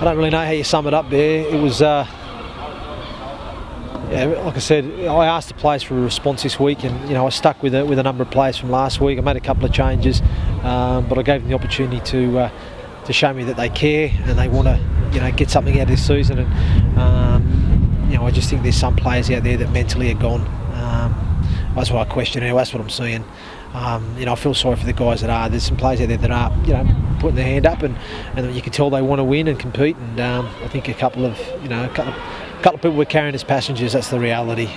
I don't really know how you sum it up there. It was, yeah, like I said, I asked the players for a response this week, and I stuck with a number of players from last week. I made a couple of changes, but I gave them the opportunity to show me that they care and they want to, get something out of this season. And I just think there's some players out there that mentally are gone. That's what I question. That's what I'm seeing. I feel sorry for the guys that are. There's some players out there that are, putting their hand up, and you can tell they want to win and compete. And I think a couple of people were carrying as passengers. That's the reality.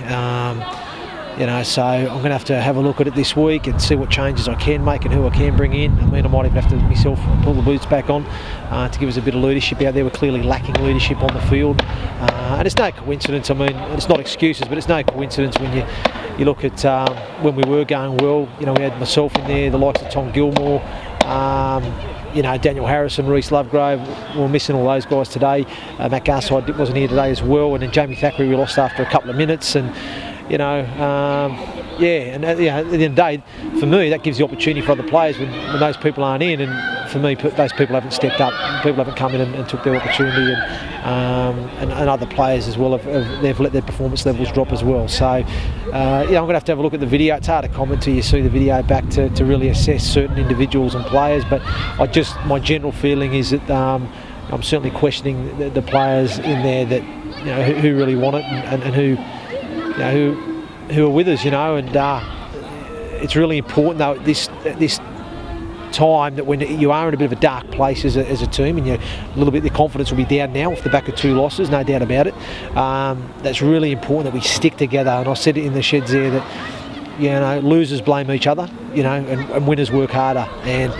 So I'm going to have a look at it this week and see what changes I can make and who I can bring in. I mean, I might even have to myself pull the boots back on to give us a bit of leadership out there. We're clearly lacking leadership on the field, and it's no coincidence. I mean, it's not excuses, but it's no coincidence when you look at when we were going well. We had myself in there, the likes of Tom Gilmore, Daniel Harrison, Reece Lovegrove. We're missing all those guys today. Matt Garside wasn't here today as well, and then Jamie Thackeray we lost after a couple of minutes. And and at the end of the day, for me, that gives the opportunity for other players when those people aren't in. And for me, those people haven't stepped up. People haven't come in and took their opportunity, and other players as well they've let their performance levels drop as well. So, I'm going to have a look at the video. It's hard to comment till you see the video back to really assess certain individuals and players. But my general feeling is that I'm certainly questioning the players in there that who really want it and who. Who are with us, and it's really important though at this time that when you are in a bit of a dark place as a team, and a little bit the confidence will be down now off the back of 2 losses, no doubt about it. That's really important that we stick together, and I said it in the sheds there that losers blame each other, and winners work harder, and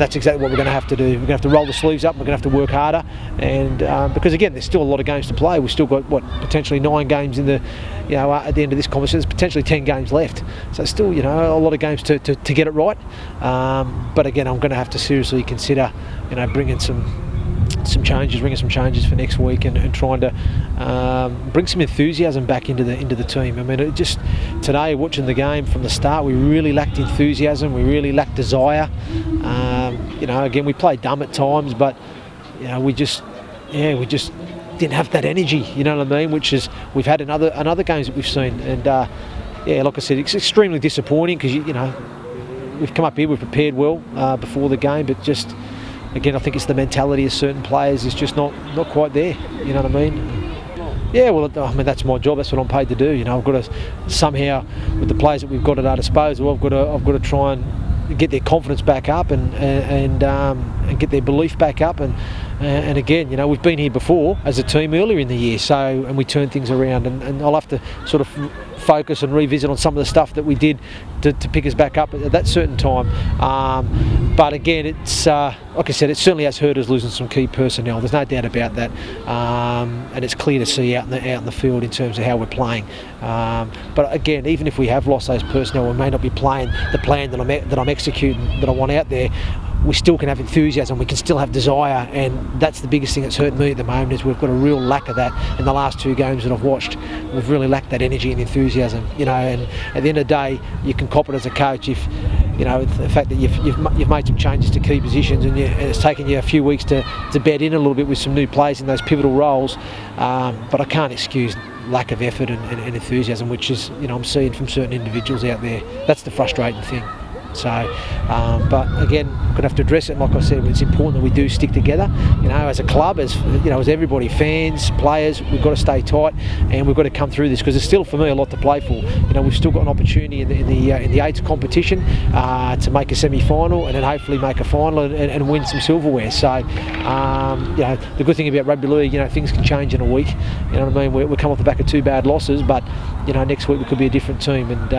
that's exactly what we're going to have to do. We're going to have to roll the sleeves up. We're going to have to work harder, and because again, there's still a lot of games to play. We've still got potentially 9 games in the, at the end of this competition. There's potentially 10 games left. So still, a lot of games to get it right. But again, I'm going to have to seriously consider, bringing some changes for next week, and trying to bring some enthusiasm back into the team. I mean, today watching the game from the start, we really lacked enthusiasm. We really lacked desire. Again, we played dumb at times, but we just didn't have that energy. You know what I mean? Which is we've had in other games that we've seen, and like I said, it's extremely disappointing because we've come up here, we've prepared well before the game, but just. Again, I think it's the mentality of certain players is just not quite there. You know what I mean? Yeah, well, I mean that's my job. That's what I'm paid to do. I've got to somehow, with the players that we've got at our disposal, I've got to try and get their confidence back up and get their belief back up. And again, we've been here before as a team earlier in the year, and we turned things around. And I'll have to sort of focus and revisit on some of the stuff that we did to pick us back up at that certain time. But again, it's like I said, it certainly has hurt us losing some key personnel. There's no doubt about that, and it's clear to see out in the field in terms of how we're playing. But again, even if we have lost those personnel, we may not be playing the plan that I'm executing, that I want out there. We still can have enthusiasm, we can still have desire, and that's the biggest thing that's hurt me at the moment is we've got a real lack of that in the last 2 games that I've watched. We've really lacked that energy and enthusiasm, and at the end of the day, you can cop it as a coach if, the fact that you've made some changes to key positions and it's taken you a few weeks to bed in a little bit with some new players in those pivotal roles, but I can't excuse lack of effort and enthusiasm, which is, I'm seeing from certain individuals out there. That's the frustrating thing. So, but again, we're going to have to address it. Like I said, it's important that we do stick together. As a club, as everybody, fans, players, we've got to stay tight and we've got to come through this because there's still, for me, a lot to play for. We've still got an opportunity in the 8s competition to make a semi-final and then hopefully make a final and win some silverware. So, the good thing about rugby league, things can change in a week. You know what I mean? We'll come off the back of 2 bad losses, but next week we could be a different team. And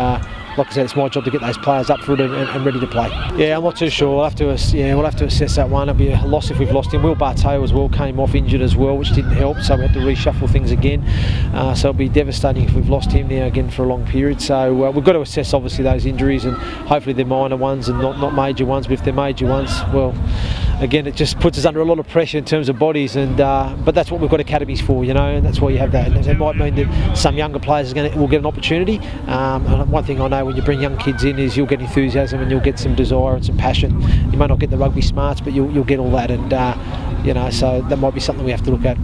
like I said, it's my job to get those players up for it and ready to play. Yeah, I'm not too sure. We'll have to assess that one. It'll be a loss if we've lost him. Will Bartow as well came off injured as well, which didn't help. So we had to reshuffle things again. So it'll be devastating if we've lost him now again for a long period. So we've got to assess obviously those injuries, and hopefully they're minor ones and not major ones. But if they're major ones, well, again, it just puts us under a lot of pressure in terms of bodies. And but that's what we've got academies for, and that's why you have that. And it might mean that some younger players will get an opportunity. And one thing I know when you bring young kids in is you'll get enthusiasm and you'll get some desire and some passion. You may not get the rugby smarts, but you'll get all that. And So that might be something we have to look at.